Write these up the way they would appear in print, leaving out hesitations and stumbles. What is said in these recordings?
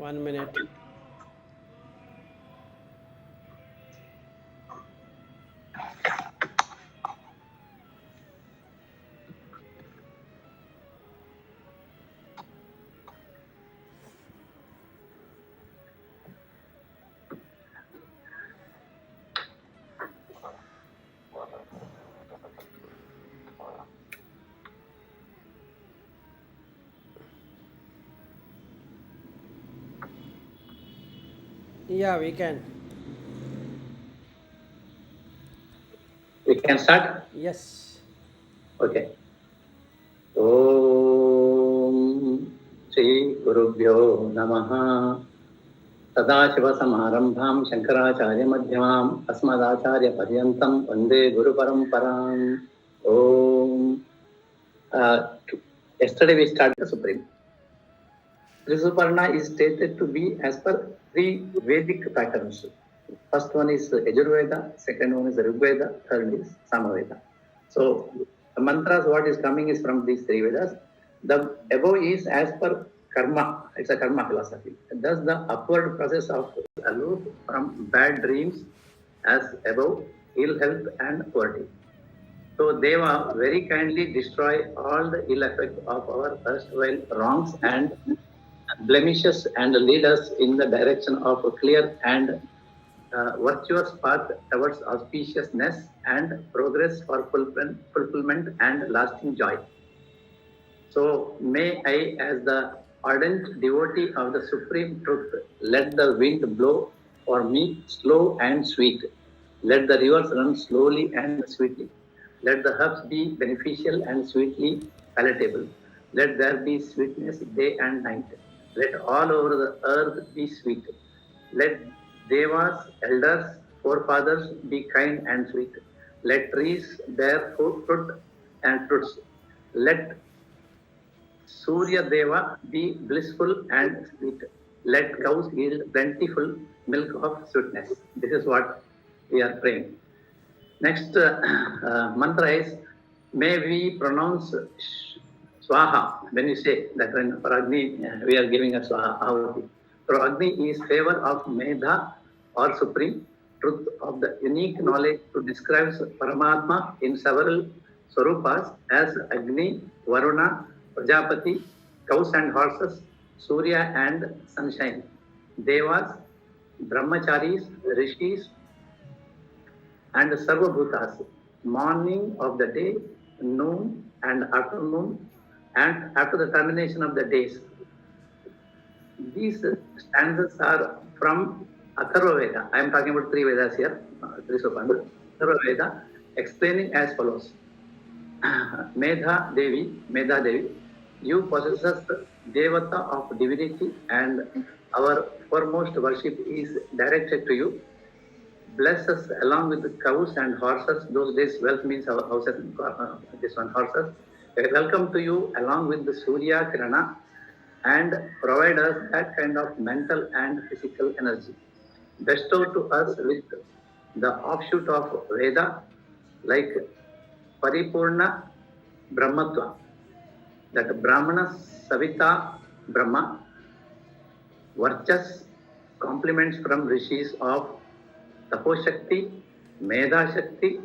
1 minute. Yeah, we can. We can start? Yes. Okay. Om Shri Gurubhyo Namaha Sadashivasamarambham Shankaracharya Madhyamam Asmadacharya Paryantam Vande Guru Paramparam. Om. Yesterday we started the Supreme. Risuparna is stated to be as per three Vedic patterns. First one is Yajurveda, second one is Rigveda, third is Samaveda. So the mantras what is coming is from these three Vedas. The above is as per karma. It's a karma philosophy. Thus the upward process of aloof from bad dreams as above, ill health and poverty. So Deva very kindly destroy all the ill effect of our erstwhile wrongs and blemishes and lead us in the direction of a clear and virtuous path towards auspiciousness and progress for fulfillment and lasting joy. So may I, as the ardent devotee of the Supreme Truth, let the wind blow for me slow and sweet. Let the rivers run slowly and sweetly. Let the herbs be beneficial and sweetly palatable. Let there be sweetness day and night. Let all over the earth be sweet. Let devas, elders, forefathers be kind and sweet. Let trees bear fruit and fruits. Let Surya Deva be blissful and sweet. Let cows yield plentiful milk of sweetness. This is what we are praying. Next mantra is, may we pronounce Swaha when we say that when for Agni we are giving a Swaha ahuti. So Agni is favor of Medha or Supreme Truth of the unique knowledge to describe Paramatma in several Swarupas as Agni, Varuna, Prajapati, cows and horses, Surya and sunshine, Devas, Brahmacharis, Rishis, and Sarvabhutas, morning of the day, noon and afternoon, and after the termination of the days. These stanzas are from Atharva Veda. I am talking about three Vedas here, three Sopanas. Atharva Veda, explaining as follows. Medha Devi, you possess Devata of divinity, and our foremost worship is directed to you. Bless us along with the cows and horses. Those days, wealth means our houses, this one, horses. Welcome to you along with the Surya Kirana and provide us that kind of mental and physical energy. Bestow to us with the offshoot of Veda, like Paripurna Brahmatva, that Brahmana Savita Brahma, Varchas, compliments from rishis of Taposhakti, Medha Shakti,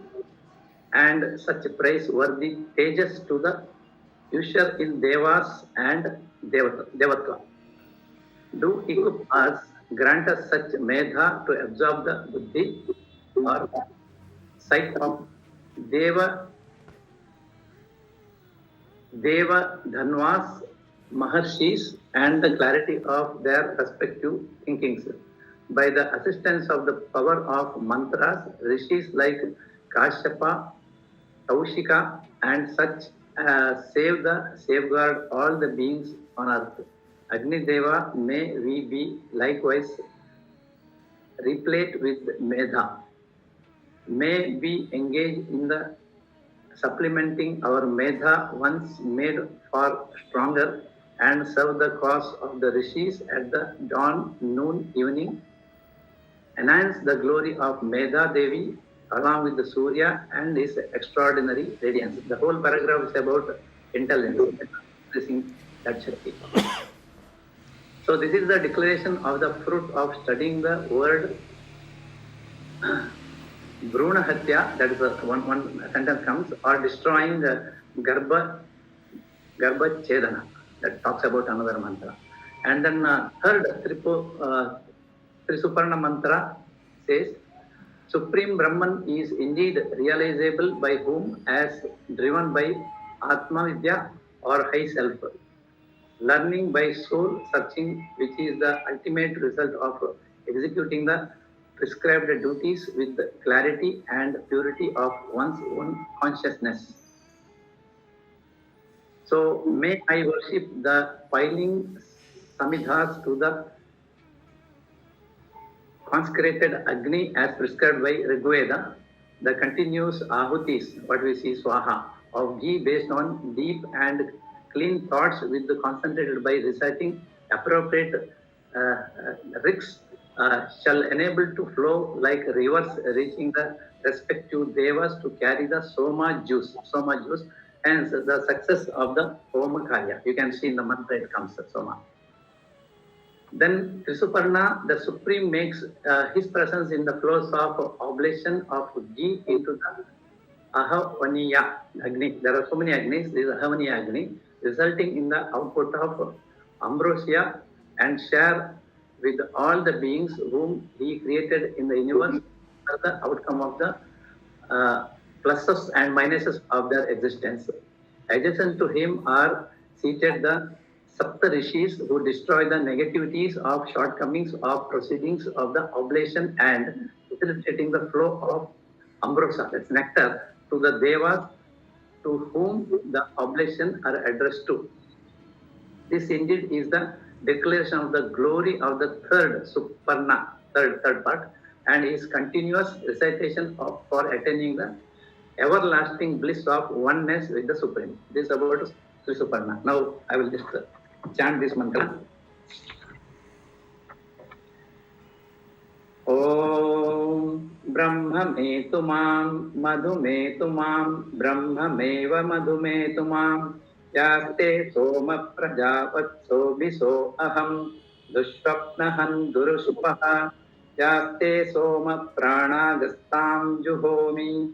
and such praiseworthy tejas to the user in Devas and Devatva. Do equip us, grant us such Medha to absorb the Buddhi or sight of Deva, Dhanvas, Maharshis, and the clarity of their respective thinkings. By the assistance of the power of mantras, rishis like Kashyapa, Kaushika, and such safeguard all the beings on earth. Agni Deva, may we be likewise replete with Medha. May we engage in the supplementing our Medha once made far stronger and serve the cause of the rishis at the dawn, noon, evening. Enhance the glory of Medha Devi along with the Surya and his extraordinary radiance. The whole paragraph is about intelligence, increasing that Shakti. So this is the declaration of the fruit of studying the word Bruna Hatya, that is one sentence comes, or destroying the Garbha Chedana, that talks about another mantra. And then third Trisuparna mantra says, Supreme Brahman is indeed realizable by whom as driven by Atma Vidya or high self. Learning by soul searching, which is the ultimate result of executing the prescribed duties with the clarity and purity of one's own consciousness. So may I worship the piling samidhas to the consecrated Agni as prescribed by Rigveda, the continuous ahutis, what we see swaha, of ghee based on deep and clean thoughts with the concentrated by reciting appropriate rigs shall enable to flow like rivers reaching the respective devas to carry the soma juice, hence the success of the homa karya. You can see in the mantra it comes, soma. Then Trisuparna, the Supreme, makes his presence in the flows of oblation of ghee into the Ahavaniya Agni. There are so many Agnis, this is Ahavaniya Agni, resulting in the output of ambrosia and share with all the beings whom he created in the universe are the outcome of the pluses and minuses of their existence. Adjacent to him are seated the Sapta Rishis who destroy the negativities of shortcomings of proceedings of the oblation and facilitating the flow of ambrosia, that's nectar, to the devas to whom the oblation are addressed to. This indeed is the declaration of the glory of the third Suparna, third part, and his continuous recitation for attaining the everlasting bliss of oneness with the Supreme. This is about Sri Suparna. Now I will just chant this mantra. Om Brahma me tumam madhu me tumam Brahma meva madhu me tumam Yaste soma prajavatso viso aham dushvapnahan durusupaha Yaste soma pranagastam juhomi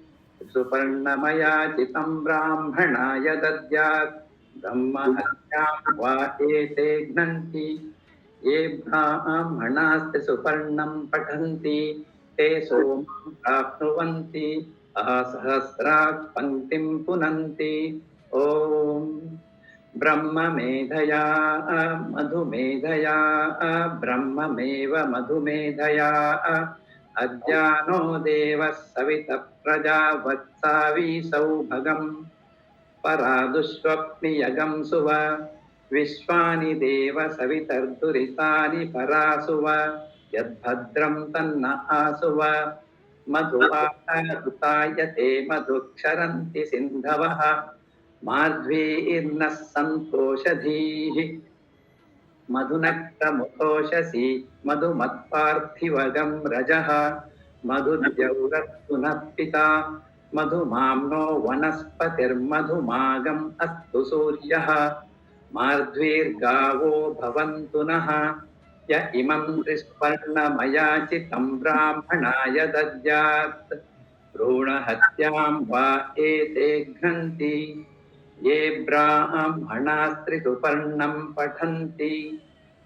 Suparnamaya chitam brahmanaya dadyat Brahma hatyam va ete gnanti ये ब्राह्मणास्ते सुपर्णं पठन्ति ते सोमं प्राप्नुवन्ति सहस्रात् पङ्क्तिं पुनन्ति ॐ ब्रह्ममेधया मधुमेधया ब्रह्ममेव मधुमेधया अज्ञानो देवः सवितः प्रजावत्सावीसौ भगम् परादुष्वप्नियगं सुव विश्वानि देव सवितर्दुरितानि परासुव यद्भद्रं तन्न आसुव मधुवातायते मधुक्षरन्ति सिन्धवः माध्वीर्नः सन्तोषधीः मधुनक्तमुतोषसि मधुमत्पार्थिवगं रजः मधुद्यौरस्तुनः पिता मधुमाम्नो वनस्पतिर्मधुमागम् अस्तु सूर्यः मार्ध्वीर्गावो भवन्तु नः य इमं त्रिस्पर्णमयाचितं ब्राह्मणाय दद्यात् भ्रूणहत्यां वा एते घ्नन्ति ये ब्राह्मणास्त्रिसुपर्णं पठन्ति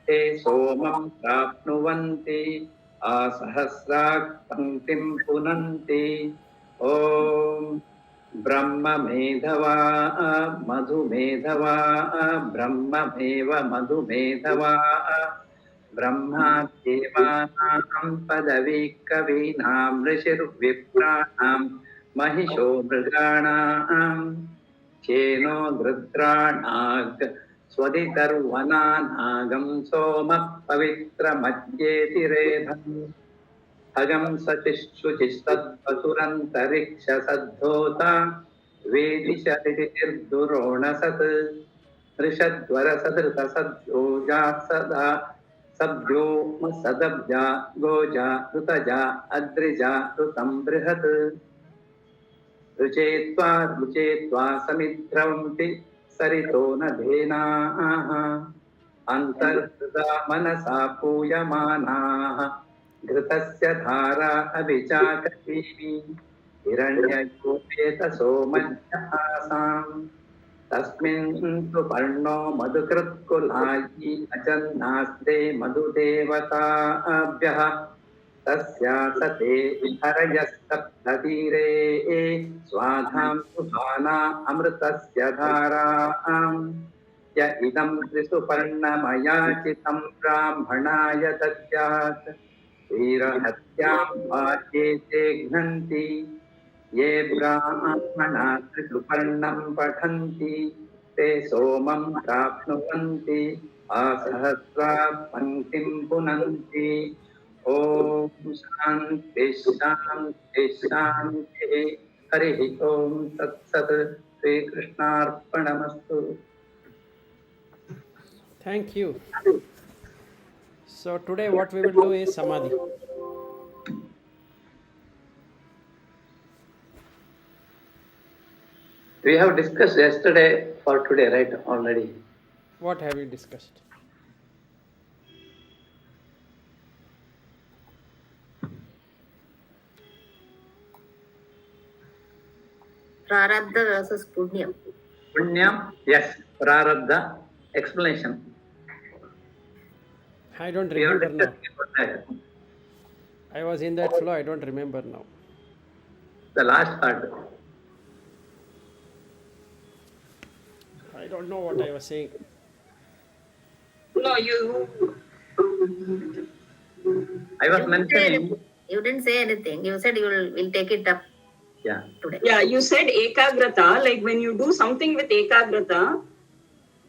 ते सोमं प्राप्नुवन्ति असहस्रात् पङ्क्तिं पुनन्ति ॐ ब्रह्ममेधवा मधुमेधवा ब्रह्ममेव मधुमेधवा ब्रह्मादेवानां पदवी कवीनां ऋषिर्विप्राणां महिषो मृगाणां चेनो गृद्राणाग् स्वदितर्वनानागं सोमः पवित्रमध्येतिरेधम् अगं सतिशुचिस्तद्वसुरन्तरिक्षसद्धोता वेदिशतिर्दुरोणसत् ऋषद्वरसदृतसद्योजा सदा सद्योमसदब्जा गोजा ऋतजा अद्रिजा ऋतं बृहत् रुचेत्वा समिद्रवन्ति सरितो न धेनाः अन्तर्हृदा मनसा पूयमानाः घृतस्य धारा अभिचाकटीवी हिरण्ययोपेतसो मध्य आसाम् तस्मिन् तु पर्णो मधुकृत्कुलायी अजन्नास्ते मधुदेवताभ्यः तस्या सते हरयस्तप्ततीरे स्वाधां सुहाना अमृतस्य धाराम् य इदं त्रिसुपर्णमयाचितं ब्राह्मणाय दद्यात् वीरहत्यां वाच्ये ते घ्नन्ति ये ब्राह्मणा त्रिसुपर्णं पठन्ति ते सोमं प्राप्नुवन्ति आसहस्रा पङ्क्तिं पुनन्ति ॐ शान्ति शान्ति शान्तिः हरिः ॐ तत्सत् श्रीकृष्णार्पणमस्तु. Thank you. So today what we will do is Samadhi. We have discussed yesterday for today, right? Already. What have you discussed? Prarabdha versus Punyam. Punyam, yes. Prarabdha, explanation. I don't We have remember now. discussed about that. I was in that flow, I don't remember now. The last part. I don't know what I was saying. No, you. I was mentioning, You didn't say anything. You said will take it up yeah. today. Yeah, you said ekagrata, like when you do something with ekagrata,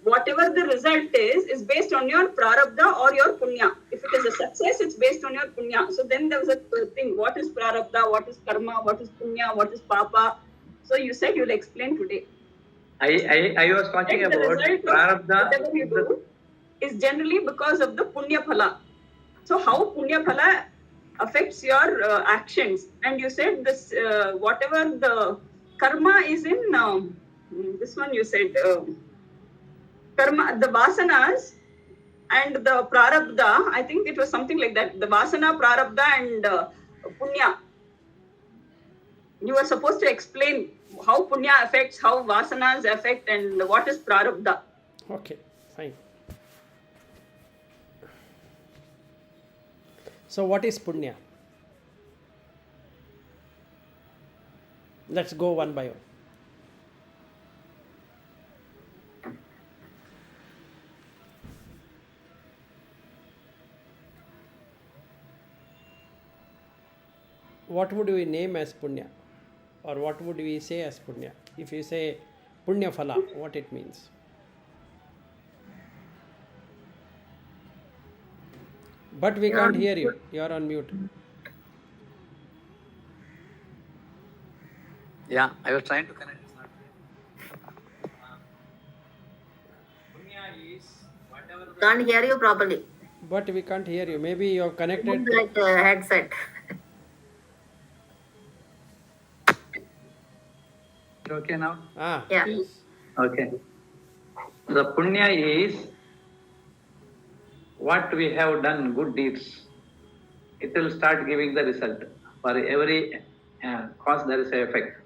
whatever the result is based on your prarabdha or your punya. If it is a success, it's based on your punya. So then there was a thing, what is prarabdha, what is karma, what is punya, what is papa. So you said you'll explain today. I was talking Like the about result of prarabdha. whatever you do is generally because of the punya phala. So how punya phala affects your actions, and you said this whatever the karma is in this one you said karma, the vasanas and the prarabdha, I think it was something like that, the vasana, prarabdha and punya. You were supposed to explain how punya affects, how vasanas affect, and what is prarabdha. Okay, fine. So what is punya? Let's go one by one. What would we name as punya? Or what would we say as punya? If you say punya phala, what it means? But we can't hear you. You are on mute. Yeah, I was trying to connect. Can't hear you properly. But we can't hear you. Maybe you have connected. Like a headset. Okay now? Ah, Yeah. yes. Okay. The punya is what we have done, good deeds. It will start giving the result. For every cause there is an effect.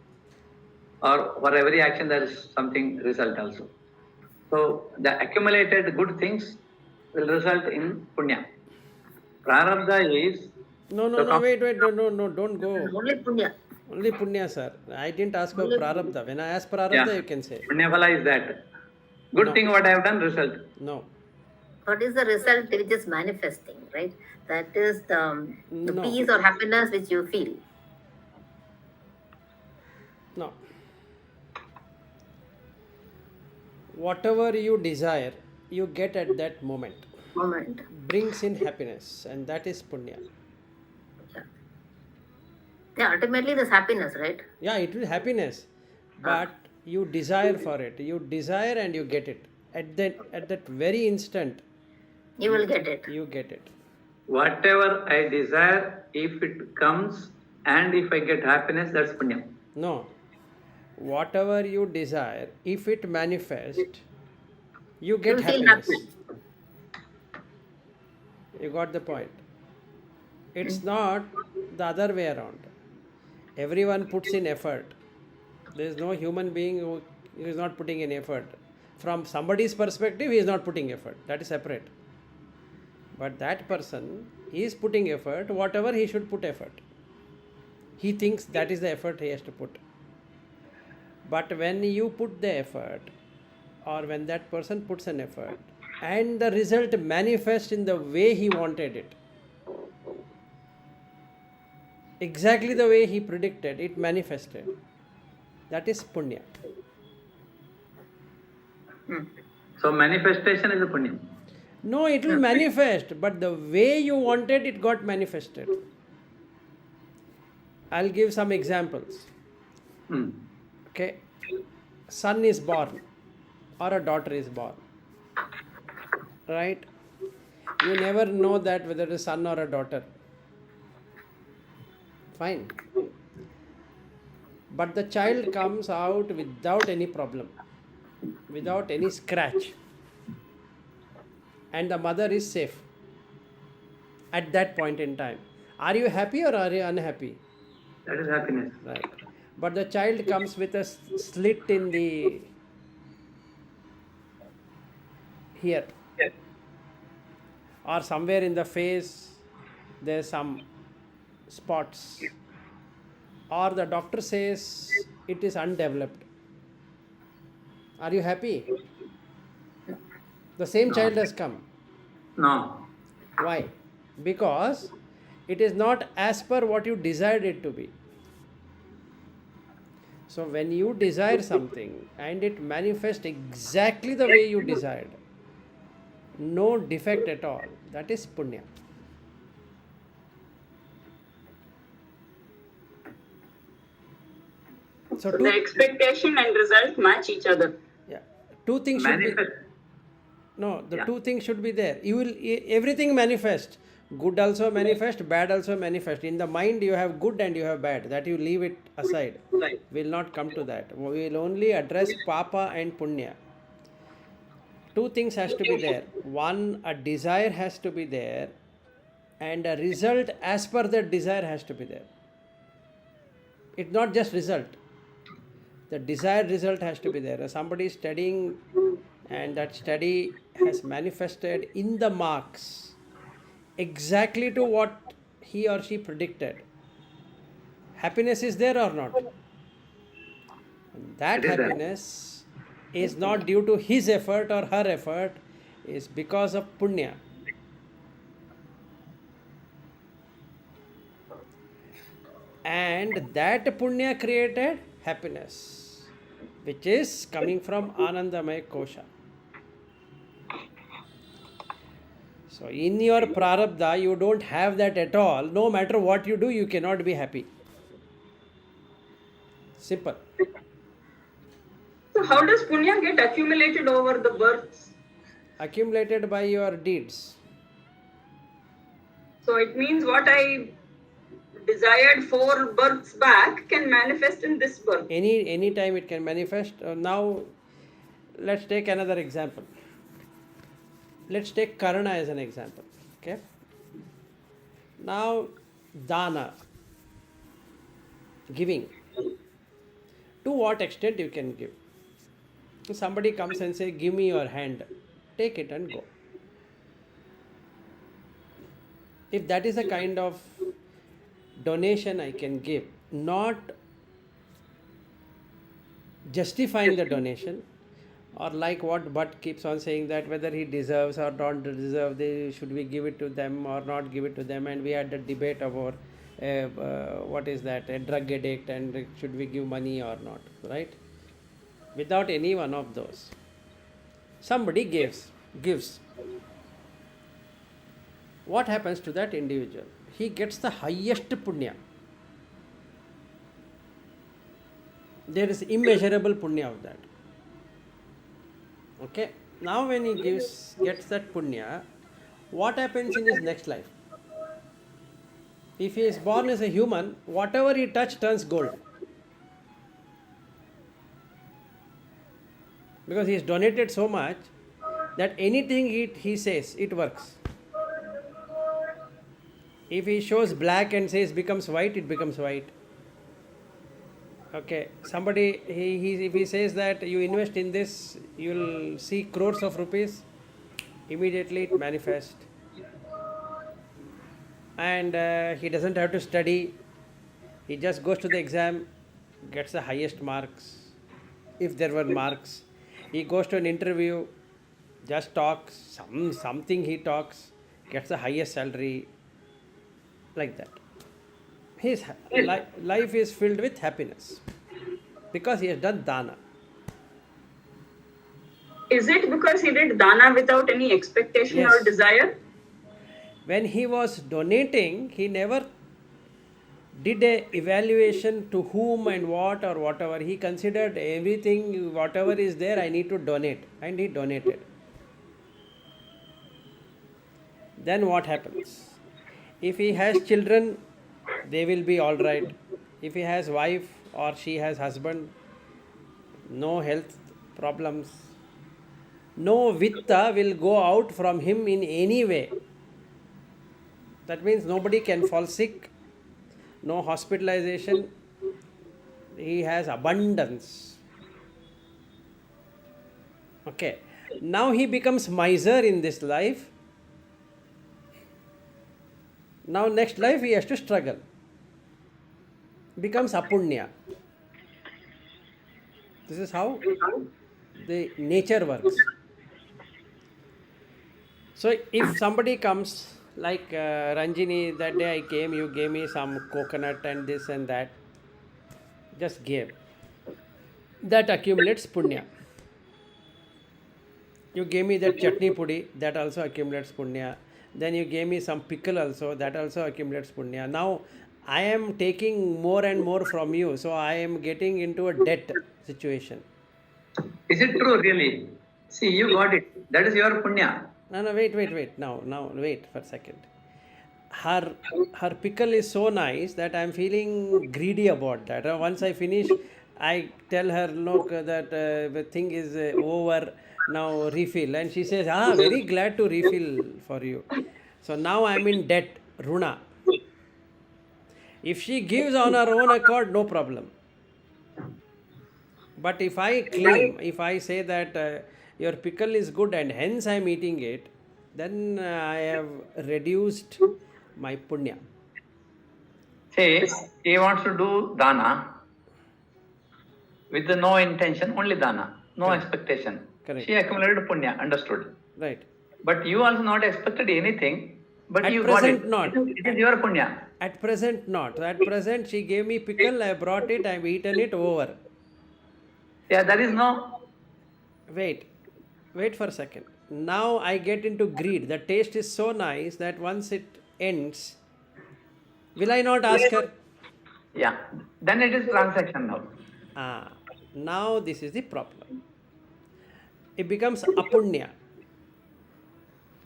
Or for every action there is something result also. So the accumulated good things will result in punya. Prarabdha is No, wait, no, don't go. Only Punya. Only punya, sir. I didn't ask about Only prarabdha. When I ask prarabdha, Yeah. you can say. punya phala is that. Good No. thing what I have done, result. No. What is the result which is manifesting, right? That is the No. peace or happiness which you feel. No. Whatever you desire, you get at that moment. Moment. Brings in happiness, and that is punya. Yeah, ultimately this happiness, right? Yeah, it will happiness, but you desire for it. You desire and you get it. At that very instant, You will get it. you get it. Whatever I desire, if it comes and if I get happiness, that's punya. No. Whatever you desire, if it manifests, you You get will feel happiness. happy. You got the point. It's not the other way around. Everyone puts in effort. There is no human being who is not putting in effort. From somebody's perspective, he is not putting effort. That is separate. But that person is putting effort, whatever he should put effort. He thinks that is the effort he has to put. But when you put the effort, or when that person puts an effort, and the result manifests in the way he wanted it, exactly the way he predicted, it manifested. That is punya. So manifestation is a punya. No, it will manifest, but the way you wanted it got manifested. I'll give some examples. Okay, son is born or a daughter is born, right? You never know that whether it is son or a daughter. Fine. But the child comes out without any problem, without any scratch, and the mother is safe at that point in time. Are you happy or are you unhappy? That is happiness. Right. But the child comes with a slit in the here, or somewhere in the face there's some spots, or the doctor says it is undeveloped. Are you happy? The same child has come. No. Why? Because it is not as per what you desired it to be. So when you desire something and it manifests exactly the way you desired, no defect at all, that is punya. So The expectation and result match each other. yeah, two things should be. Manifest. No, the Yeah. two things should be there. You will everything manifest. Good also manifest, bad also manifest. In the mind you have good and you have bad. That you leave it aside. Right. We'll not come to that. We will only address papa and punya. Two things has to be there. One, a desire has to be there, and a result as per that desire has to be there. It's not just result. The desired result has to be there. Somebody is studying and that study has manifested in the marks exactly to what he or she predicted. Happiness is there or not? And that It is there. happiness is not due to his effort or her effort, is because of punya. And that punya created happiness, which is coming from Anandamaya Kosha. So in your prarabdha, you don't have that at all. No matter what you do, you cannot be happy. Simple. So how does punya get accumulated over the births? Accumulated by your deeds. So it means what I desired 4 births back can manifest in this birth. Any time it can manifest. Now, let's take another example. Let's take karna as an example. Okay. Now, dana, giving. To what extent you can give? Somebody comes and say, "Give me your hand." Take it and go. If that is a kind of donation I can give, not justifying the donation, or like what Bhatt keeps on saying that whether he deserves or don't deserve, should we give it to them or not give it to them, and we had a debate about what is that, a drug addict, and should we give money or not, right? Without any one of those, somebody gives. What happens to that individual? He gets the highest punya. There is immeasurable punya of that. Okay. Now when he gets that punya, what happens in his next life? If he is born as a human, whatever he touches turns gold. Because he has donated so much that anything he says, it works. If he shows black and says becomes white, it becomes white. Okay, somebody, if he says that you invest in this, you'll see crores of rupees, immediately it manifests. And he doesn't have to study, he just goes to the exam, gets the highest marks, if there were marks. He goes to an interview, just talks, something he talks, gets the highest salary, like that. His life is filled with happiness because he has done dana. Is it because he did dana without any expectation Yes. or desire? When he was donating, he never did a evaluation to whom and what or whatever. He considered everything, whatever is there, I need to donate, and he donated. Then what happens? If he has children, they will be all right. If he has wife or she has husband, no health problems, no vitta will go out from him in any way. That means nobody can fall sick, no hospitalization, he has abundance. Okay, now he becomes miser in this life. Now next life he has to struggle, becomes apunya. This is how the nature works. So if somebody comes like Ranjini, that day I came, you gave me some coconut and this and that, just gave, that accumulates punya. You gave me that chutney pudi, that also accumulates punya. Then you gave me some pickle also, that also accumulates punya. Now I am taking more and more from you, so I am getting into a debt situation. Is it true really? See, you got it. That is your punya. No, wait. Now, wait for a second. Her pickle is so nice that I am feeling greedy about that. Once I finish, I tell her, look, that the thing is over, now refill. And she says, very glad to refill for you. So now I am in debt, runa. If she gives on her own accord, no problem. But if I claim, if I say that your pickle is good and hence I am eating it, then I have reduced my punya. Say, he wants to do dana with no intention, only dana, no Correct. expectation. Correct. She accumulated punya, understood. Right. But you also not expected anything, but At you got present it. not. It is your punya. At present not. At present she gave me pickle, I brought it, I have eaten it, over. Yeah, there is no. Wait for a second. Now I get into greed. The taste is so nice that once it ends, will I not ask her? Yeah, then it is transaction now. Now this is the problem. It becomes apunya.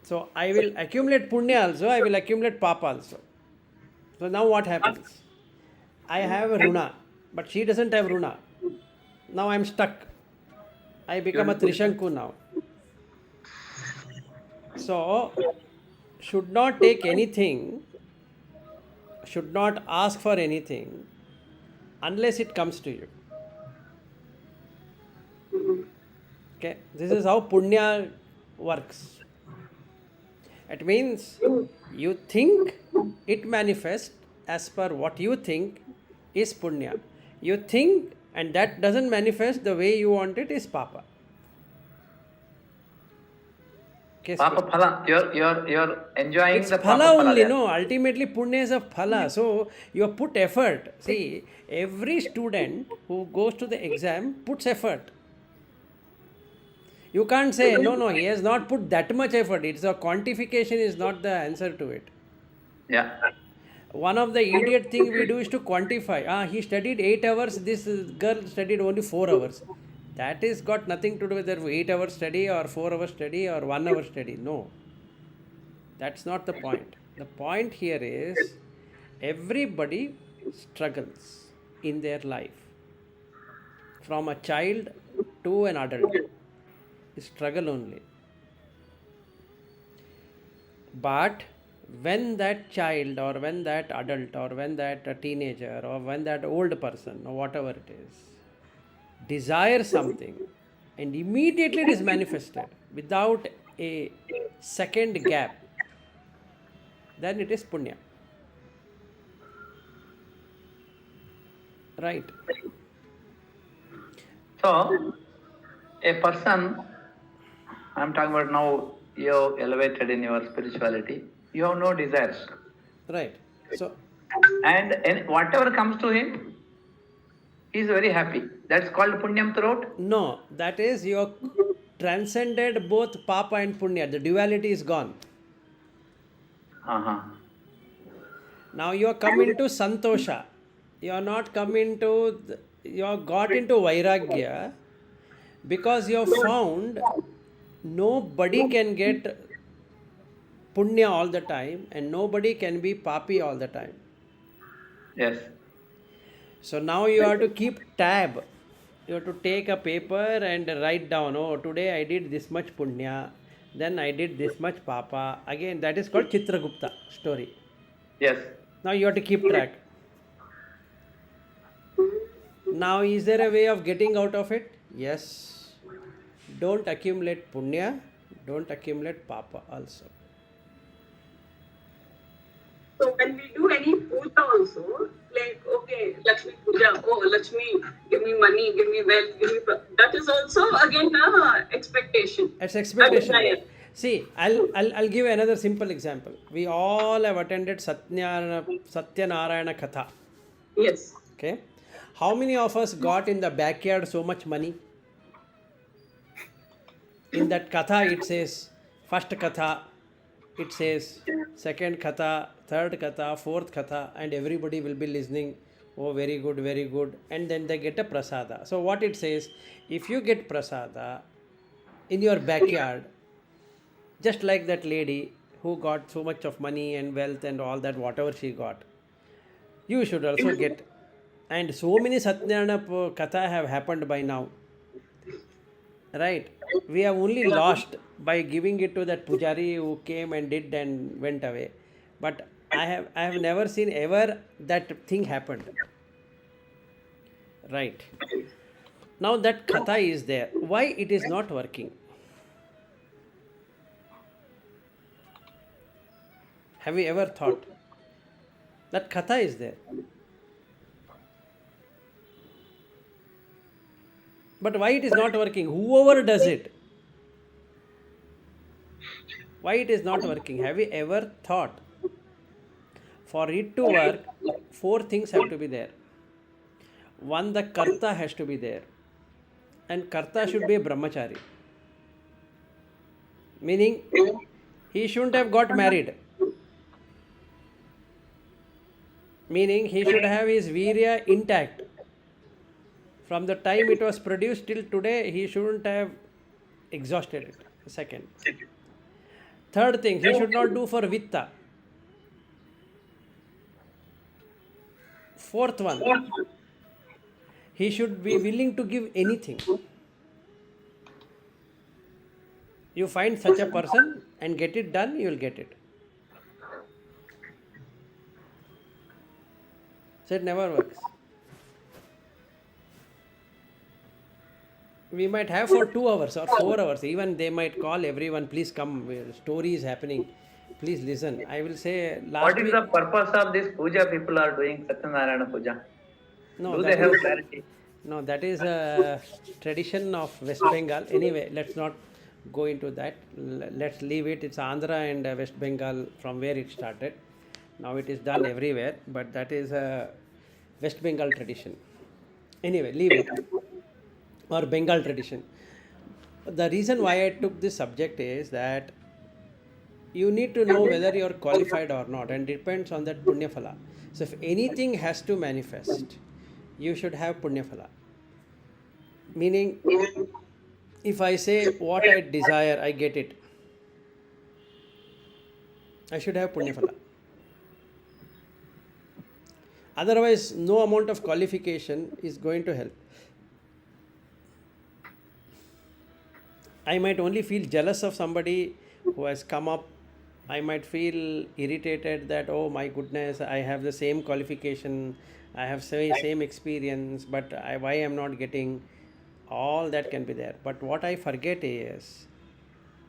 So I will accumulate punya also, I will accumulate papa also. So now what happens? I have a runa, but she doesn't have runa. Now I am stuck. I become a trishanku now. So, should not take anything, should not ask for anything unless it comes to you. Okay, this is how punya works. It means you think, it manifests as per what you think is punya. You think and that doesn't manifest the way you want it is papa. Okay, Papa phala, you're enjoying it's the phala papa only, there. no. Ultimately, punya is a phala. So you have put effort. See, every student who goes to the exam puts effort. You can't say, no, he has not put that much effort. It's a quantification is not the answer to it. Yeah. One of the idiot thing we do is to quantify. He studied 8 hours, this girl studied only 4 hours. That is got nothing to do with 8 hours study or 4 hours study or 1 hour study. No. That's not the point. The point here is everybody struggles in their life. From a child to an adult. Struggle only. But when that child or when that adult or when that teenager or when that old person or whatever it is desires something and immediately it is manifested without a second gap, then it is punya. Right? So, a person, I'm talking about now, you have elevated in your spirituality, you have no desires. Right. So, And whatever comes to him, he is very happy. That's called punyam throughout. no, that is you have transcended both papa and punya. The duality is gone. Uh-huh. Now you are come into santosha. You are not come into, you have got into vairagya because you have found nobody can get punya all the time and nobody can be papi all the time. Yes. So now you have to keep tab. You have to take a paper and write down, oh, today I did this much punya, then I did this much papa. Again, that is called Chitragupta story. Yes. Now you have to keep track. Now, is there a way of getting out of it? Yes. Don't accumulate punya, don't accumulate papa also. So when we do any puja also, like, okay, Lakshmi puja, oh, Lakshmi, give me money, give me wealth, give me... That is also, again, expectation. It's expectation. A desire. See, I'll give another simple example. We all have attended Satyanarayana Katha. Yes. Okay. How many of us got in the backyard so much money? In that Katha, it says, first Katha, it says, second Katha, third Katha, fourth Katha, and everybody will be listening. Oh, very good, very good. And then they get a prasada. So, what it says, if you get prasada in your backyard, just like that lady who got so much of money and wealth and all that, whatever she got, you should also get. And so many Satyanarayana Katha have happened by now. Right? We have only lost by giving it to that pujari who came and did and went away. But I have never seen ever that thing happened. Right? Now that Katha is there. Why it is not working? Have you ever thought? That Katha is there. But why it is not working? Whoever does it, why it is not working? Have you ever thought? For it to work, four things have to be there. One, the karta has to be there. And karta should be a brahmachari. Meaning, he shouldn't have got married. Meaning, he should have his virya intact. From the time it was produced till today, he shouldn't have exhausted it. Second. Third thing, he should not do for vitta. Fourth one, he should be willing to give anything. You find such a person and get it done, you will get it. So it never works. We might have for 2 hours or 4 hours. Even they might call everyone, please come, story is happening. Please listen. I will say What is the purpose of this puja people are doing, Satyanarayana puja? No, Do they that have is- clarity? No, that is a tradition of West Bengal. Anyway, let's not go into that. Let's leave it. It's Andhra and West Bengal from where it started. Now it is done everywhere, but that is a West Bengal tradition. Anyway, leave it. Or Bengal tradition. The reason why I took this subject is that you need to know whether you are qualified or not, and depends on that punya phala. So if anything has to manifest, you should have punya phala. Meaning, if I say what I desire, I get it. I should have punya phala. Otherwise, no amount of qualification is going to help. I might only feel jealous of somebody who has come up I might feel irritated that, oh my goodness, I have the same qualification, I have same experience, but why I'm not getting. All that can be there. But what I forget is,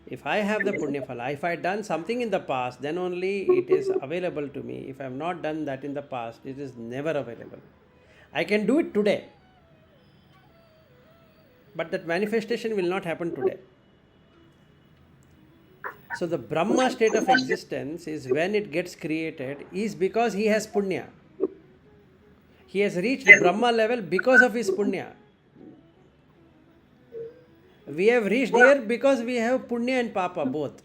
if I have the punya phala, if I done something in the past, then only it is available to me. If I have not done that in the past, it is never available. I can do it today, but that manifestation will not happen today. So the Brahma state of existence is when it gets created is because he has punya. He has reached Brahma level because of his punya. We have reached here because we have punya and papa both.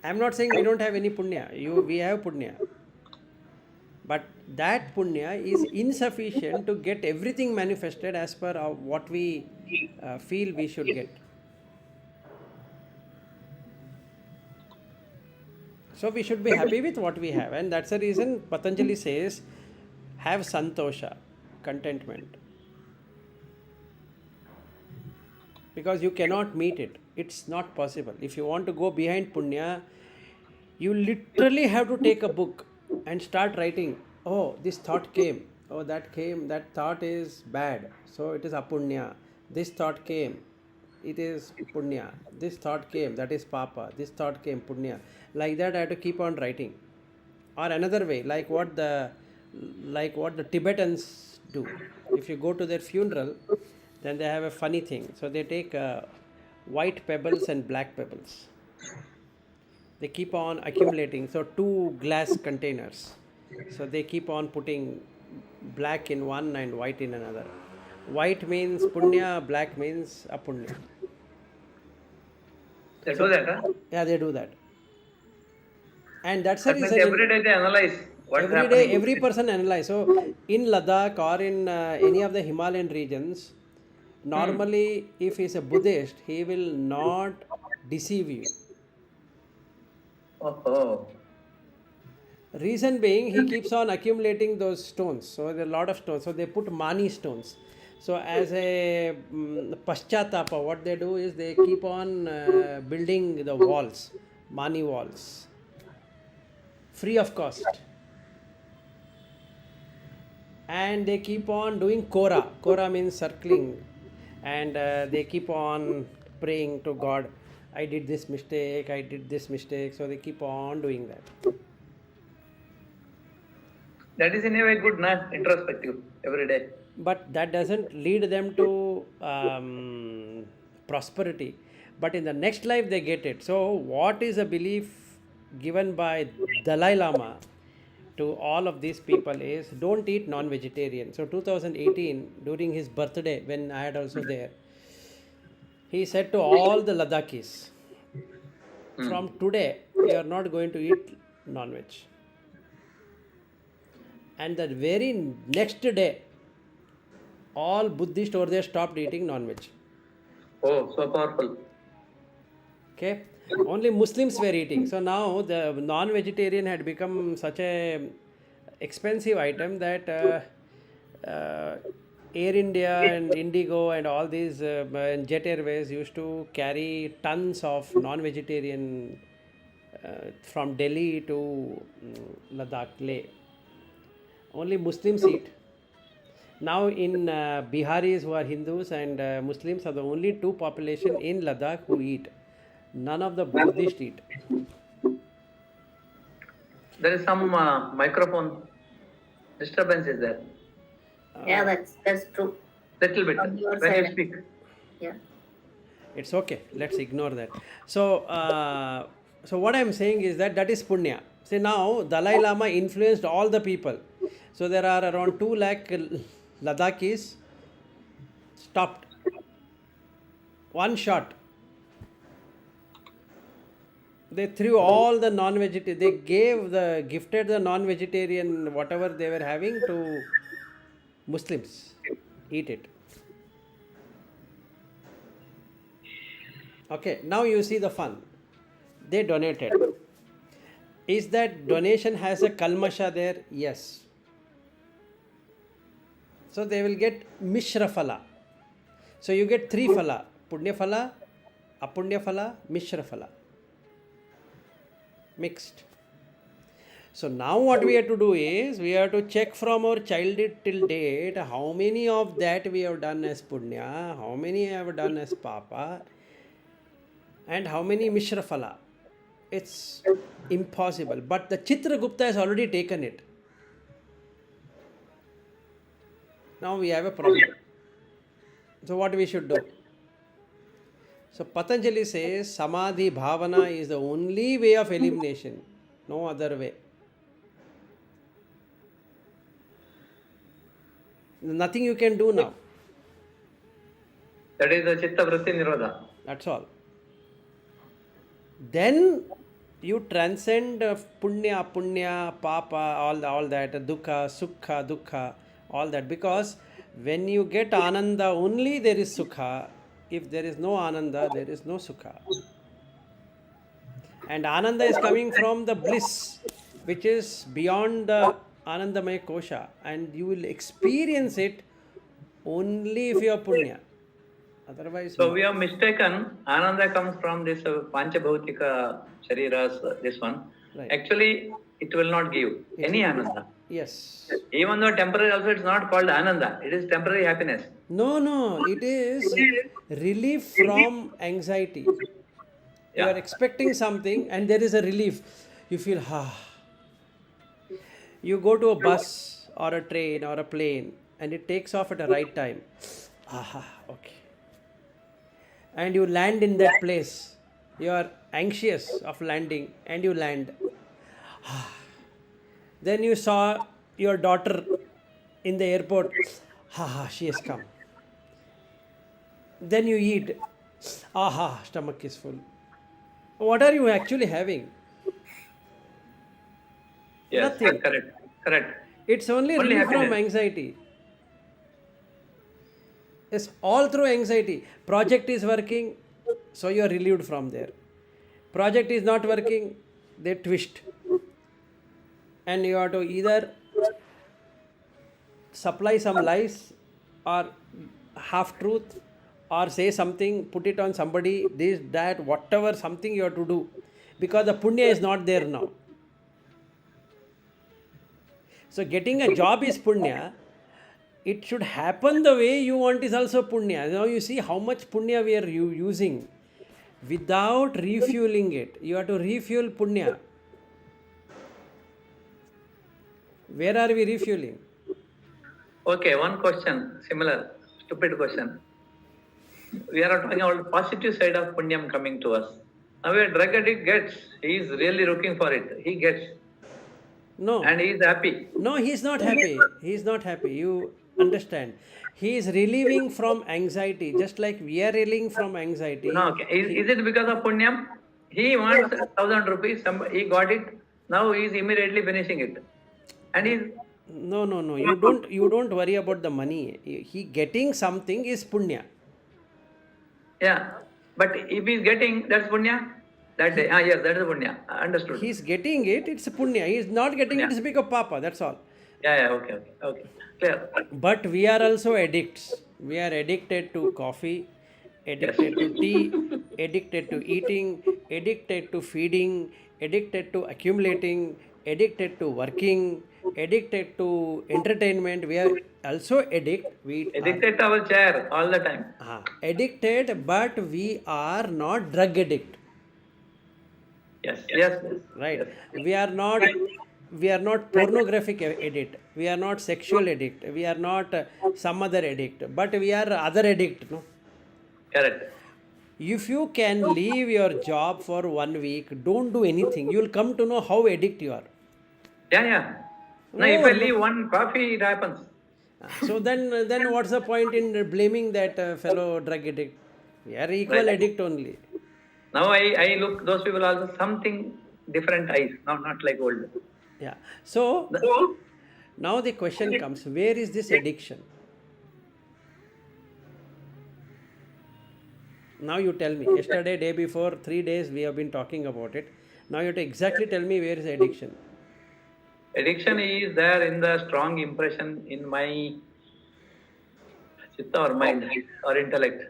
I am not saying we don't have any punya. We have punya. But that punya is insufficient to get everything manifested as per what we feel we should get. So we should be happy with what we have, and that's the reason Patanjali says, have santosha, contentment. Because you cannot meet it. It's not possible. If you want to go behind punya, you literally have to take a book and start writing. Oh, this thought came. Oh, that came. That thought is bad. So it is apunya. This thought came. It is punya. This thought came. That is papa. This thought came. Punya. Like that, I have to keep on writing. Or another way, like what the Tibetans do. If you go to their funeral, then they have a funny thing. So they take white pebbles and black pebbles. They keep on accumulating. So 2 glass containers. So they keep on putting black in one and white in another. White means punya, black means apunya. They do that, huh? Yeah, they do that. And that's the That means reason. every day they analyze what's Every happening. day, every person analyze. So in Ladakh or in any of the Himalayan regions, normally if he is a Buddhist, he will not deceive you. Oh. Reason being, he keeps on accumulating those stones. So there are a lot of stones. So they put mani stones. So as a paschatapa, what they do is they keep on building the walls, mani walls, free of cost. And they keep on doing kora. Kora means circling. And they keep on praying to God. I did this mistake, I did this mistake. So they keep on doing that. That is in a way good, na? Introspective every day. But that doesn't lead them to prosperity. But in the next life they get it. So what is a belief given by Dalai Lama to all of these people is, don't eat non-vegetarian. So 2018, during his birthday, when I had also there, he said to all the Ladakhis, from today you are not going to eat non-veg. And the very next day, all Buddhists over there stopped eating non-veg. Oh, so powerful. Okay, only Muslims were eating. So now the non-vegetarian had become such a expensive item that Air India and Indigo and all these and Jet Airways used to carry tons of non-vegetarian from Delhi to Ladakh, Leh. Only Muslims eat. Now in Biharis who are Hindus and Muslims are the only 2 population in Ladakh who eat. None of the Buddhists eat. There is some microphone disturbance is there. Yeah, that's true. Little bit On your when you side. speak. Yeah. It's okay. Let's ignore that. So, so what I'm saying is that is punya. See, now Dalai Lama influenced all the people. So there are around 2 lakh Ladakhis stopped. One shot. They threw all the non-vegetarian. They gifted the non-vegetarian whatever they were having to Muslims. Eat it. Okay, now you see the fun. They donated. Is that donation has a kalmasha there? Yes. So they will get mishra phala. So you get 3 phala: punya phala, Apunya phala, Mishra phala. Mixed. So now what we have to do is, we have to check from our childhood till date, how many of that we have done as punya, how many have done as papa, and how many Mishra phala. It's impossible. But the Chitragupta has already taken it. Now we have a problem. So what we should do? So Patanjali says Samadhi Bhavana is the only way of elimination, no other way. Nothing you can do now. That is the Chitta Vritti Nirodha. That's all. Then you transcend punya, punya, papa, all that, dukkha, sukha, dukkha, all that. Because when you get ananda, only there is sukha. If there is no ananda, there is no sukha. And ananda is coming from the bliss, which is beyond the anandamaya kosha. And you will experience it only if you are punya. Otherwise, So we have mistaken Ananda comes from this Panchabhautika Shariras, this one. Right. Actually, it will not give any Ananda. yes. Even though temporary also, it's not called Ananda. It is temporary happiness. No, it is relief from anxiety. You Yeah. are expecting something and there is a relief. You feel, You go to a bus or a train or a plane and it takes off at the right time. Okay. And you land in that place. You are anxious of landing and you land. Then you saw your daughter in the airport. She has come. Then you eat. Stomach is full. What are you actually having? Yes, Nothing. correct. It's only Only relief from happiness. anxiety. It's all through anxiety. Project is working, so you are relieved from there. Project is not working, they twist. And you have to either supply some lies or half truth or say something, put it on somebody, this, that, whatever, something you have to do. Because the punya is not there now. So getting a job is punya. It should happen the way you want is also punya. Now you see how much punya we are using without refueling it. You have to refuel punya. Where are we refueling? Okay, one question, similar, stupid question. We are talking about positive side of punyam coming to us. Now a drug addict gets, he is really looking for it. He gets, No. and he is happy. No, he is not happy. He is not happy. You understand. He is relieving from anxiety, just like we are relieving from anxiety. No, okay. Is it because of punyam? He wants 1,000 rupees, he got it, now he is immediately finishing it. And he's, No. You don't worry about the money. He getting something is punya. yeah. But if he's getting, that's punya. That day, yes, that is punya. Understood. He is getting it, it's punya. He is not getting it, it's because of papa. That's all. Yeah, okay. Clear. But we are also addicts. We are addicted to coffee, addicted to tea, addicted to eating, addicted to feeding, addicted to accumulating, addicted to working, addicted to entertainment. We are also Addicted to our chair all the time. addicted, but we are not drug addict. Yes. Right? We are not pornographic addict. We are not sexual addict. We are not some other addict. But we are other addict. No? Correct. If you can leave your job for 1 week, don't do anything. You will come to know how addict you are. Yeah. No, if I leave one coffee, it happens. So then what's the point in blaming that fellow drug addict? We are equal addict only. Now I look those people also something different eyes. Now not like old. Yeah. So now the question comes, where is this addiction? Now you tell me. Yesterday, day before, 3 days we have been talking about it. Now you have to exactly tell me where is addiction. Addiction is there in the strong impression in my chitta or mind or intellect.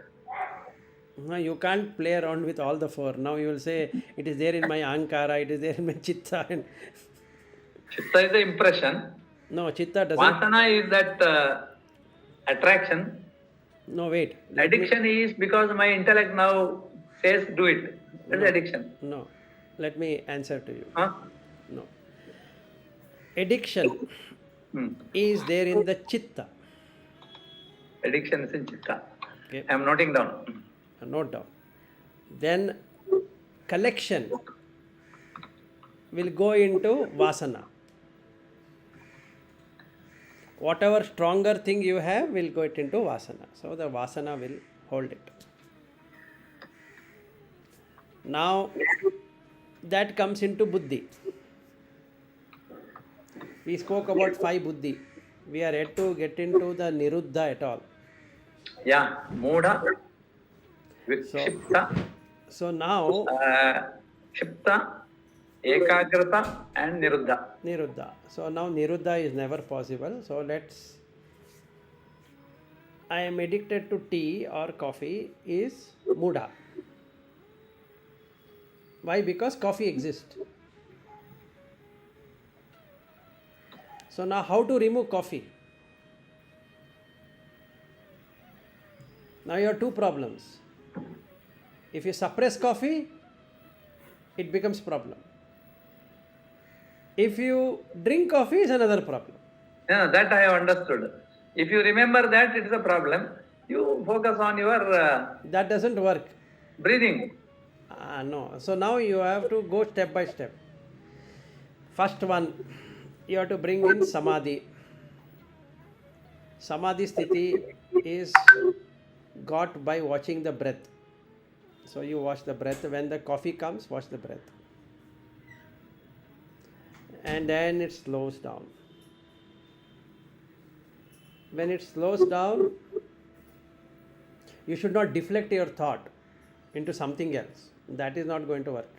No, you can't play around with all the four. Now you will say it is there in my ankara, it is there in my chitta, and Chitta is the impression. no, chitta doesn't. Vasana is that attraction. No, wait. Let me. Addiction is because my intellect now says do it. That's No. addiction. No, let me answer to you. Huh? No, addiction Hmm. is there in the chitta. Addiction is in chitta. Okay, I am noting down. note down. Then collection will go into vasana. Whatever stronger thing you have will go it into vasana. So the vasana will hold it. Now that comes into buddhi. We spoke about 5 buddhi. We are yet to get into the niruddha at all. Yeah, Moodha, Vikshipta, So now Kshipta, Ekagrata, and Niruddha. niruddha. So now niruddha is never possible. So I am addicted to tea or coffee is mudha. Why? Because coffee exists. So now how to remove coffee? Now you have 2 problems. If you suppress coffee, it becomes problem. If you drink coffee, is another problem. Yeah, that I have understood. If you remember that it is a problem, you focus on your That doesn't work. breathing. No. So now you have to go step by step. First one, you have to bring in Samadhi. Samadhi sthiti is got by watching the breath. So you watch the breath. When the coffee comes, watch the breath. And then it slows down. When it slows down, you should not deflect your thought into something else. That is not going to work.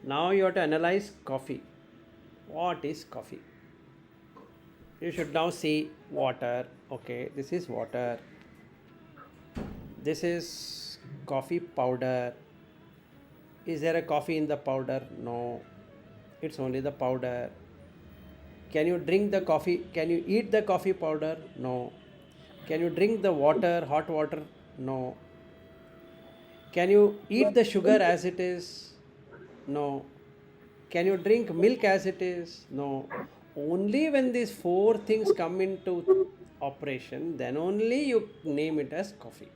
Now you have to analyze coffee. What is coffee? You should now see water. Okay, this is water. This is coffee powder. Is there a coffee in the powder? No. It's only the powder. Can you drink the coffee? Can you eat the coffee powder? No. Can you drink the water, hot water? No. Can you eat the sugar as it is? No. Can you drink milk as it is? No. Only when these 4 things come into operation, then only you name it as coffee.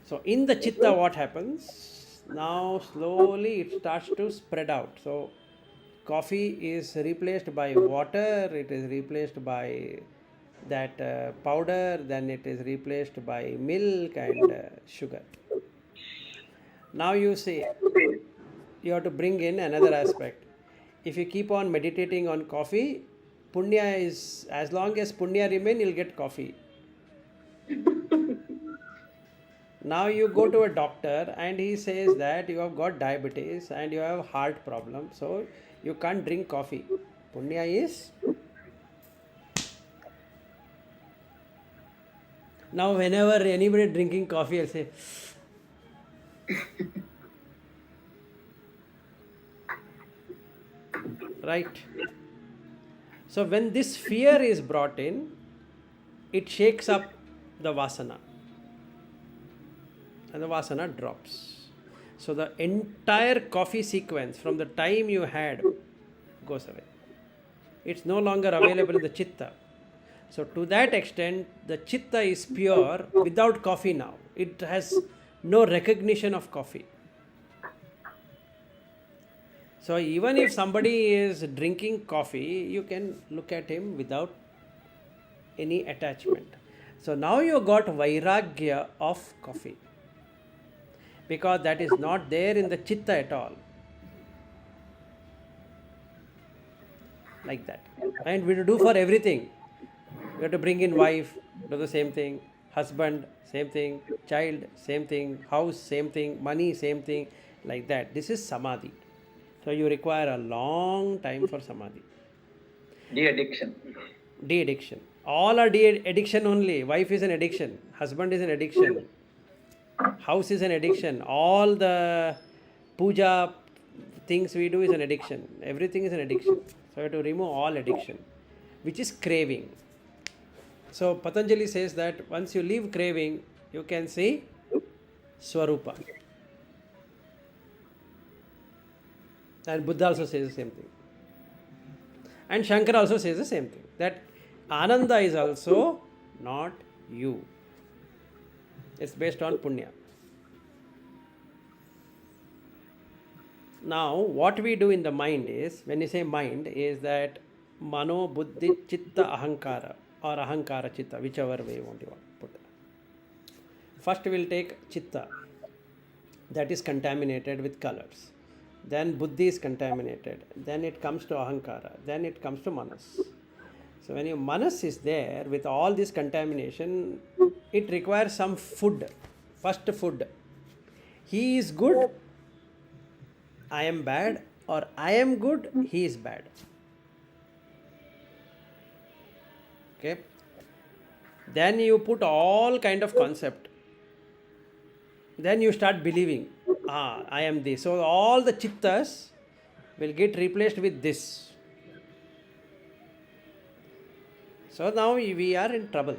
So in the chitta, what happens? Now slowly it starts to spread out. So coffee is replaced by water, it is replaced by that powder, then it is replaced by milk and sugar. Now you see, you have to bring in another aspect. If you keep on meditating on coffee, punya is, as long as punya remain, you'll get coffee. Now you go to a doctor and he says that you have got diabetes and you have heart problem, so you can't drink coffee. Punya is. Now whenever anybody drinking coffee, I'll say, right? So when this fear is brought in, it shakes up the vasana. And the vasana drops. So the entire coffee sequence from the time you had goes away. It's no longer available in the chitta. So to that extent, the chitta is pure without coffee now. It has no recognition of coffee. So even if somebody is drinking coffee, you can look at him without any attachment. So now you got vairagya of coffee. Because that is not there in the chitta at all. Like that. And we do for everything. We have to bring in wife, do the same thing. Husband, same thing. Child, same thing. House, same thing. Money, same thing. Like that. This is samadhi. So you require a long time for samadhi. De-addiction. De-addiction. All are de-addiction only. Wife is an addiction. Husband is an addiction. House is an addiction. All the puja things we do is an addiction. Everything is an addiction. So we have to remove all addiction, which is craving. So Patanjali says that once you leave craving, you can see Swarupa. And Buddha also says the same thing. And Shankara also says the same thing. That Ananda is also not you. It's based on Punya. Now, what we do in the mind is, when you say mind, is that Mano, Buddhi, Chitta, Ahankara, or Ahankara, Chitta, whichever way you want to put it. First, we will take Chitta, that is contaminated with colors. Then Buddhi is contaminated. Then it comes to Ahankara. Then it comes to Manas. So when your Manas is there with all this contamination, it requires some food. First food. He is good, I am bad, or I am good, he is bad. Okay. Then you put all kind of concept. Then you start believing, I am this. So all the chittas will get replaced with this. So now we are in trouble.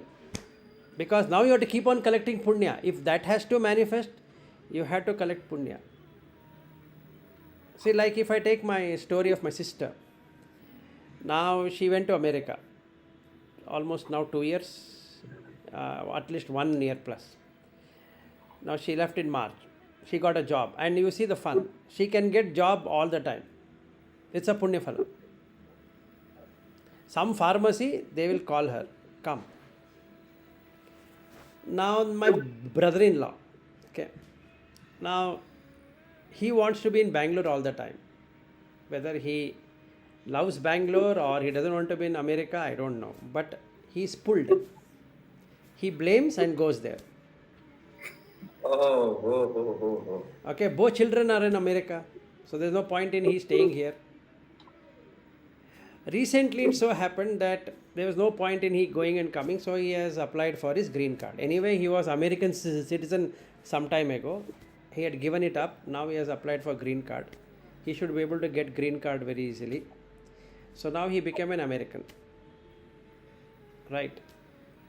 Because now you have to keep on collecting punya. If that has to manifest, you have to collect punya. See, like if I take my story of my sister. Now she went to America. Almost now 2 years. At least 1 year plus. Now she left in March. She got a job. And you see the fun. She can get job all the time. It's a punya phala. Some pharmacy, they will call her. Come. Now my brother-in-law. Okay. Now he wants to be in Bangalore all the time. Whether he loves Bangalore or he doesn't want to be in America, I don't know. But he's pulled. He blames and goes there. Okay, both children are in America. So there's no point in he staying here. Recently it so happened that there was no point in he going and coming, so he has applied for his green card. Anyway, he was American citizen some time ago. He had given it up. Now he has applied for green card. He should be able to get green card very easily. So now he became an American. Right.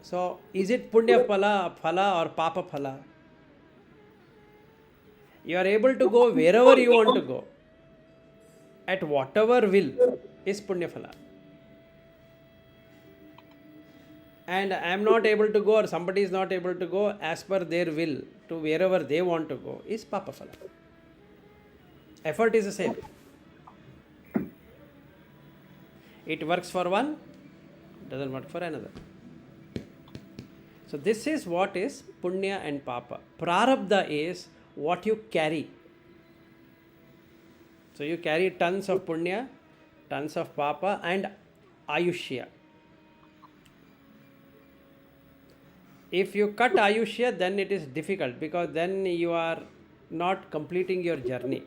So is it punya phala or papa phala? You are able to go wherever you want to go. At whatever will is punya phala. And I am not able to go or somebody is not able to go as per their will to wherever they want to go is papa phala. Effort is the same. It works for one, doesn't work for another. So this is what is punya and papa. Prarabdha is what you carry. So you carry tons of punya, tons of papa and ayushya. If you cut ayushya, then it is difficult because then you are not completing your journey.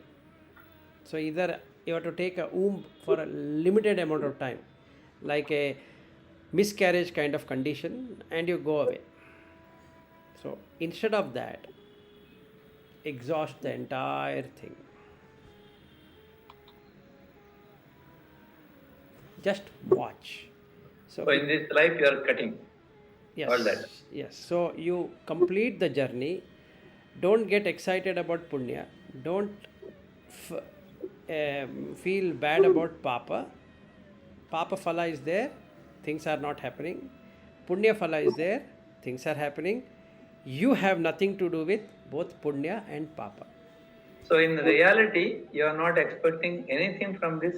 So either you have to take a womb for a limited amount of time, like a miscarriage kind of condition, and you go away. So instead of that, exhaust the entire thing. Just watch. So in this life you are cutting. Yes. All that. Yes. So you complete the journey. Don't get excited about punya. Don't feel bad about papa. Papa phala is there. Things are not happening. Punya phala is there. Things are happening. You have nothing to do with both punya and papa. So in reality, you are not expecting anything from this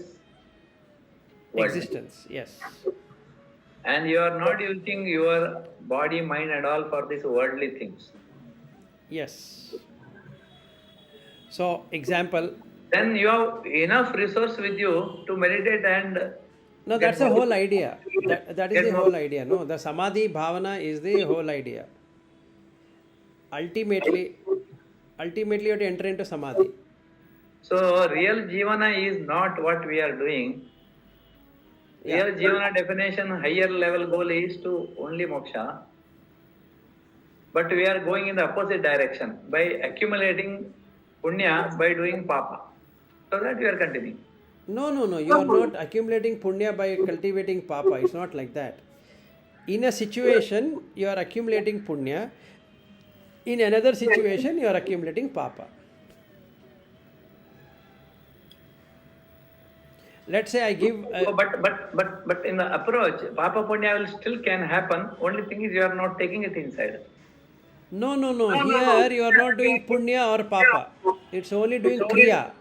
world. Existence. Yes. And you are not using your body, mind and all for these worldly things. Yes. So example. Then you have enough resource with you to meditate and... No, that's the whole idea. That is the whole idea. No, the Samadhi Bhavana is the whole idea. Ultimately you have to enter into Samadhi. So real Jivana is not what we are doing. Yeah. Real Jivana definition, higher level goal is to only moksha. but we are going in the opposite direction by accumulating punya by doing papa. So that we are continuing. No. You are not accumulating punya by cultivating papa. It's not like that. In a situation, you are accumulating punya. In another situation, you are accumulating papa. Let's say I give. But in the approach, papa punya will still can happen. Only thing is you are not taking it inside. No. Here you are not doing punya or papa. It's only doing kriya.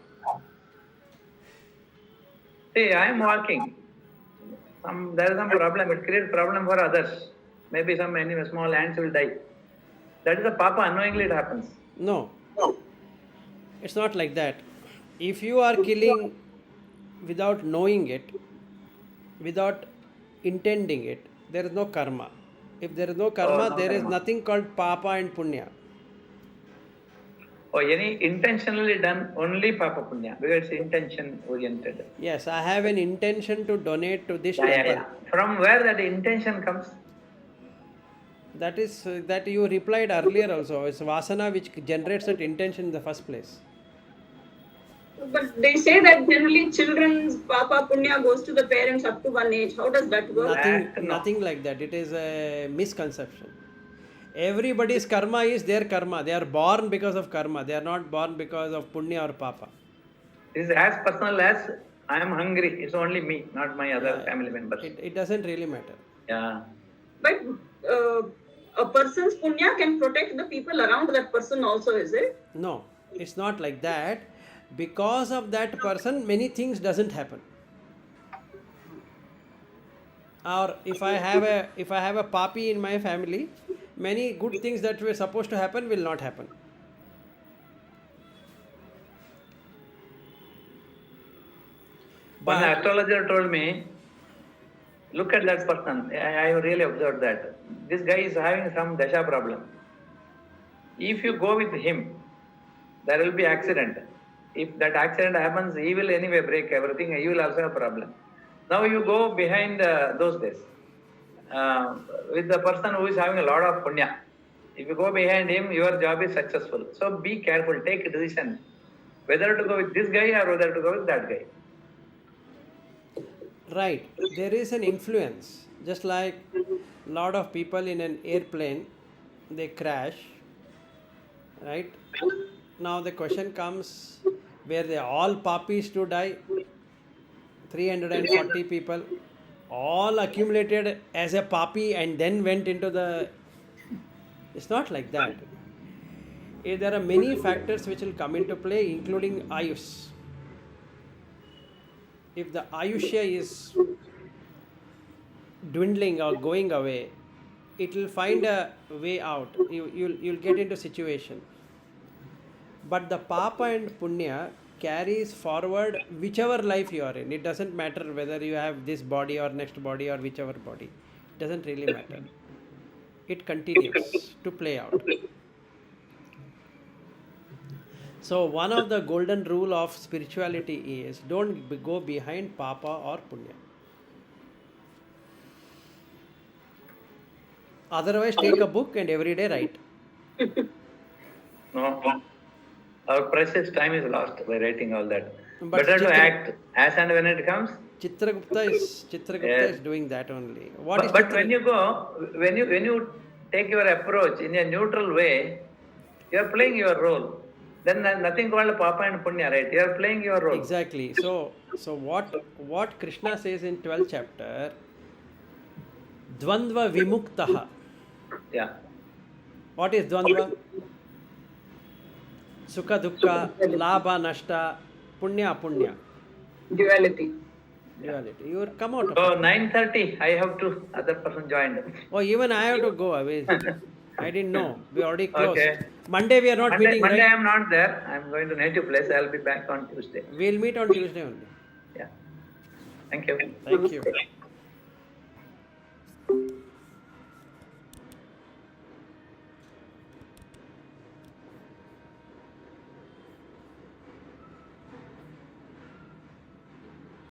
See, I am walking. There is some problem. It creates problem for others. Maybe some small ants will die. That is a papa. Unknowingly it happens. No. It's not like that. If you are killing without knowing it, without intending it, there is no karma. If there is no karma, no there is karma. nothing called papa and punya. Or any intentionally done only papa punya because it's intention oriented. Yes, I have an intention to donate to this temple. Yeah. From where that intention comes? That is that you replied earlier also. It's vasana which generates that intention in the first place. But they say that generally children's papa punya goes to the parents up to one age. How does that work? Nothing like that. It is a misconception. Everybody's karma is their karma. They are born because of karma. They are not born because of punya or papa. This is as personal as I am hungry. It's only me, not my other family members. It doesn't really matter. Yeah. But a person's punya can protect the people around that person also, is it? No, it's not like that. Because of that person, many things doesn't happen. Or if I have a papi in my family, many good things that were supposed to happen will not happen. One astrologer told me, look at that person. I really observed that. This guy is having some dasha problem. If you go with him, there will be accident. If that accident happens, he will anyway break everything. You will also have a problem. Now you go behind those days with the person who is having a lot of punya. If you go behind him, your job is successful. So be careful. Take a decision whether to go with this guy or whether to go with that guy. Right. There is an influence. Just like a lot of people in an airplane, they crash. Right. Now the question comes, where they all papis to die, 340 people, all accumulated as a papi and then went into the... It's not like that. There are many factors which will come into play, including ayush. If the ayushya is dwindling or going away, it will find a way out. You'll get into situation. But the papa and punya carries forward whichever life you are in. It doesn't matter whether you have this body or next body or whichever body. It doesn't really matter. It continues to play out. So one of the golden rule of spirituality is don't go behind papa or punya. Otherwise, take a book and every day write. No. Our precious time is lost by writing all that. But Better to act as and when it comes. Chitragupta is doing that only. But when you go, when you take your approach in a neutral way, you are playing your role. Then nothing called papa and punya, right? You are playing your role. Exactly. So what Krishna says in 12th chapter, dvandva vimuktaha. Yeah. What is dvandva? Sukha dukkha, labha nashta, punya apunya. Duality. You will come out of So it. 9:30, I have to, other person joined. Oh, even I have to go away. I didn't know. We already closed. Okay. Monday we are not meeting, Monday right? I am not there. I am going to native place. I will be back on Tuesday. We'll meet on Tuesday only. Yeah. Thank you. Thank you.